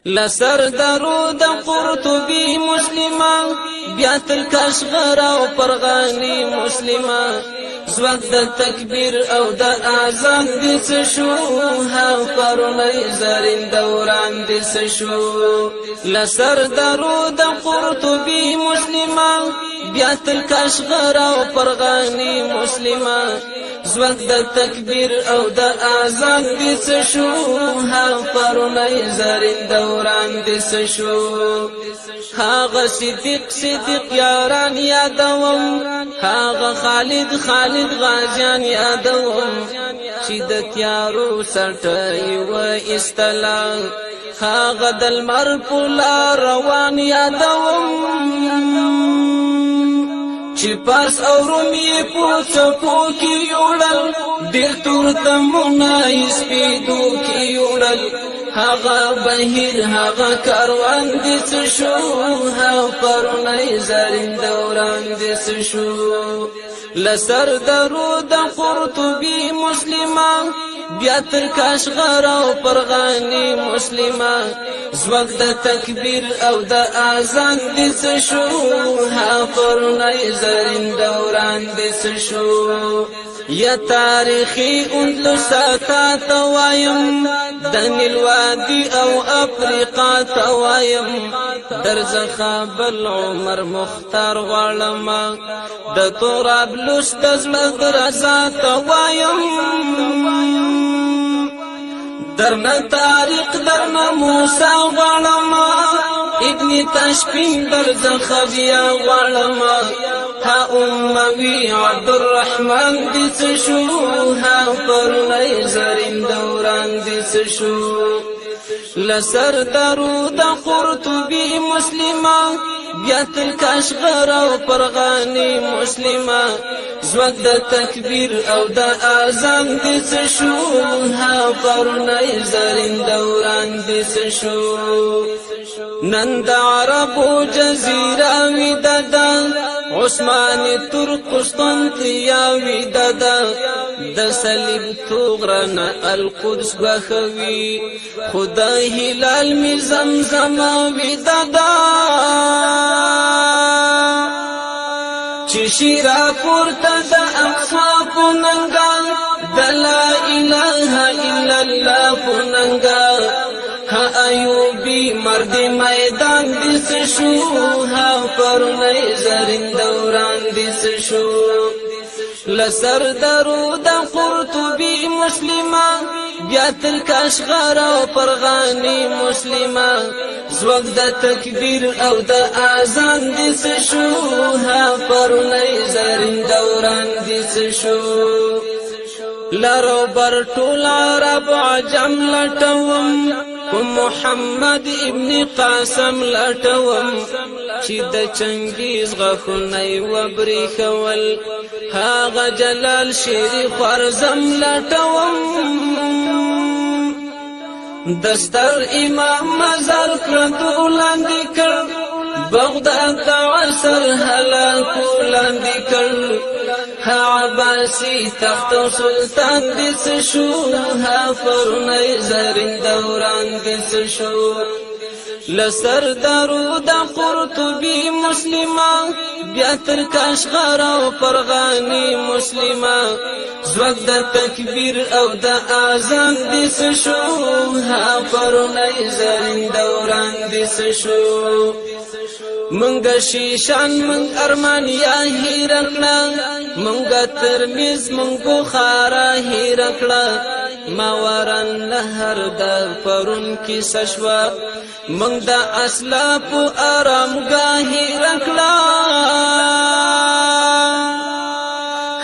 لسر درود قرطبی مسلمان بیا تل کاشغر او پرغانی مسلمان زوک د تکبیر او د اذان دس شو ها پرونی زرین دوران دس شو لسر درود قرطبی مسلمان بیا تل کاشغر او پرغانی مسلمان زوک د تکبیر او د اذان دس شو ها پرونی زرین دوران دس شو هاغه صدیق یاران یادوم هاغه خالد غازیان یادوم چې د تیارو سټي و استلا هاغه د لمر په لار روان یادوم چې پاس او رومي په څپو کې یوړل ډېر تور تمونه سپیدو کې یوړل هاغه بهیر هاغه کاروان دس شو ها پرونی زرین دوران دس شو لسر درود قرطبی مسلمان بیا تر کاشغر او پرغانی مسلمان زوک د تکبیر او د اذان دس شو ها پرونی زرین دوران دس شو یا تاریخی اندلسا تا توایم دنیل وادی او افریقا توایم در زخابل عمر مختار غالما د طرابلس د زمدرزا توایم درنا طارق درنا موسى غالما ابن تشبين برزخ بیا غالما ها اموی عبد الرحمن دس شو ها پرونی زرین دوران دس شو لسر درود قرطبی مسلمان بیا تل کاشغر او پرغانی مسلمان زوک د تکبیر او د اذان دس شو ها پرونی زرین دوران دس شو نن د عربو جزیره وی ددا عثمان ترک قسطنطنیه وی ددا د صلیب توغرن القدس غخوی خدای هلال می زمزم وی ددا چې شیرا پورته د اقصا پننګا د لا اله الا الله پننګا ها ایوبی مرد میدان دس شو ها پرونی زرین دوران دس شو لسر درود قرطبی مسلمان بیا تل کاشغر او پرغانی مسلمان زوک د تکبیر او د اذان دس شو ها پرونی زرین دوران دس شو لارو بر ټول عرب عجم لټوم محمد ابن قاسم لټوم چې د چنګیز غخنی وبري خول هاغه جلال شری خرزم لټوم دستر امام مزار کړو لاندې کړ بغداد عصر هلاک لاندې کړ ها عباسی تخت سلطان دس شو ها پرونی زرین دوران دس شو لسر درود قرطبی مسلمان بیا تر کاشغر او پرغانی مسلمان زوک د تکبیر او د اذان دس شو ها پرونی زرین دوران دس شو منگا شیشان منگ ارمانیا ہی رکھنا منگا ترمیز منگ بخارا ہی رکھنا ماوران نهر دا پرون کی سشوا منگ دا اسلاپ آرامگاہی رکھنا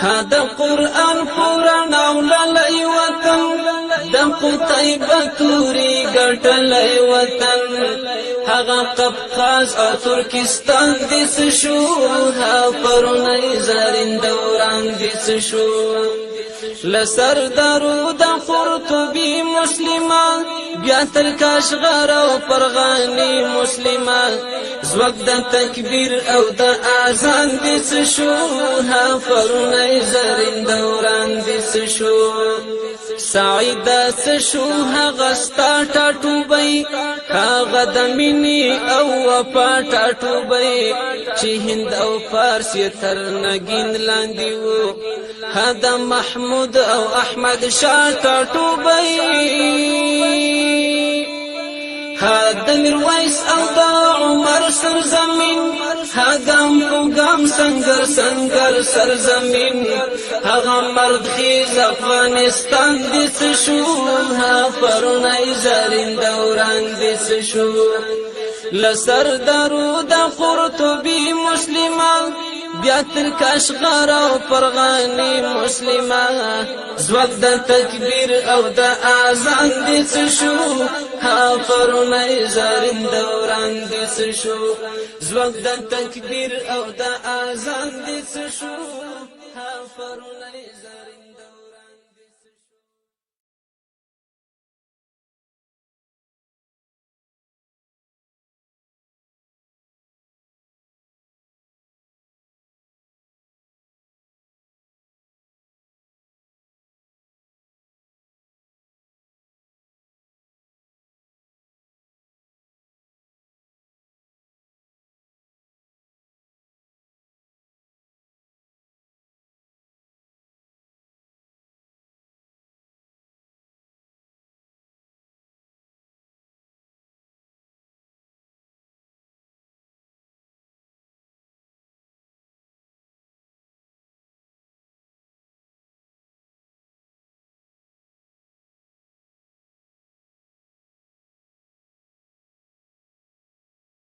ها دا قرآن قرآن اولالی وطن دا قطعیبہ توری گٹلی وطن هغه قفقاز او ترکستان دس شو ها پرونی زرین دوران دس شو لسر درود قرطبی مسلمان بیا تل کاشغر او پرغانی مسلمان زوک د تکبیر او د اذان دس شو ها پرونی زرین دوران دس شو سعید سشو هغه ستا ټاټوبی هغه د مینې او وفا ټاټوبی چې هند او فارس یې تر نګین لاندې وو هدا محمود او احمد شاه ټاټوبی هذا میرویس او دا عمر سرزمین هاگام پوگام سنگر سنگر سرزمین هغه مرد خیز افغانستان دیس شو ها پرونای زرین دوران دیس شو لسر درو دا قرطبی مسلمان بیا تر کاشغر او پرغانی مسلمان زوګ د تکبیر او د اذان دیس شو ها پرونای زرین دوران دیس شو زوګ د تکبیر او د اذان دیس شو ها پرونای